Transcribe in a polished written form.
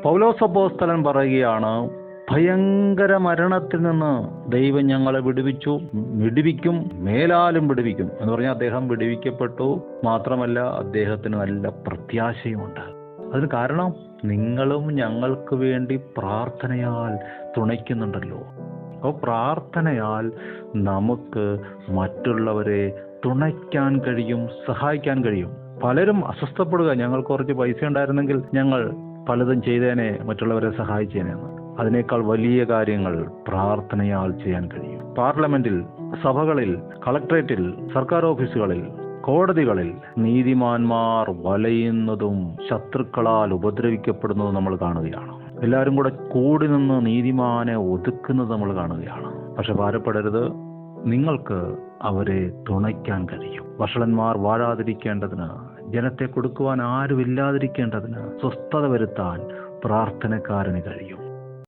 പൗലോസ് അപ്പോസ്തലൻ പറയുകയാണ്, ഭയങ്കര മരണത്തിൽ നിന്ന് ദൈവം ഞങ്ങളെ വിടുവിക്കും, മേലാലും വിടുവിക്കും എന്ന് പറഞ്ഞാൽ അദ്ദേഹം വിടുവിക്കപ്പെട്ടു. മാത്രമല്ല, അദ്ദേഹത്തിന് നല്ല പ്രത്യാശയുമുണ്ട്. അതിന് കാരണം നിങ്ങളും ഞങ്ങൾക്ക് വേണ്ടി പ്രാർത്ഥനയാൽ തുണയ്ക്കുന്നുണ്ടല്ലോ. അപ്പോൾ പ്രാർത്ഥനയാൽ നമുക്ക് മറ്റുള്ളവരെ തുണയ്ക്കാൻ കഴിയും, സഹായിക്കാൻ കഴിയും. പലരും അസ്വസ്ഥപ്പെടുക, ഞങ്ങൾക്ക് കുറച്ച് പൈസ ഉണ്ടായിരുന്നെങ്കിൽ ഞങ്ങൾ പലതും ചെയ്തേനെ, മറ്റുള്ളവരെ സഹായിച്ചേനെന്ന്. അതിനേക്കാൾ വലിയ കാര്യങ്ങൾ പ്രാർത്ഥനയാൽ ചെയ്യാൻ കഴിയും. പാർലമെന്റിൽ, സഭകളിൽ, കളക്ട്രേറ്റിൽ, സർക്കാർ ഓഫീസുകളിൽ, കോടതികളിൽ നീതിമാന്മാർ വലയുന്നതും ശത്രുക്കളാൽ ഉപദ്രവിക്കപ്പെടുന്നതും നമ്മൾ കാണുകയാണ്. എല്ലാവരും കൂടി നിന്ന് നീതിമാനെ ഒതുക്കുന്നത് നമ്മൾ കാണുകയാണ്. പക്ഷെ ഭാരപ്പെടരുത്, നിങ്ങൾക്ക് അവരെ തുണയ്ക്കാൻ കഴിയും. വഷളന്മാർ വാഴാതിരിക്കേണ്ടതിന്, ജനത്തെ കൊടുക്കുവാൻ ആരുമില്ലാതിരിക്കേണ്ടതിന്, സ്വസ്ഥത വരുത്താൻ പ്രാർത്ഥനക്കാരന് കഴിയും.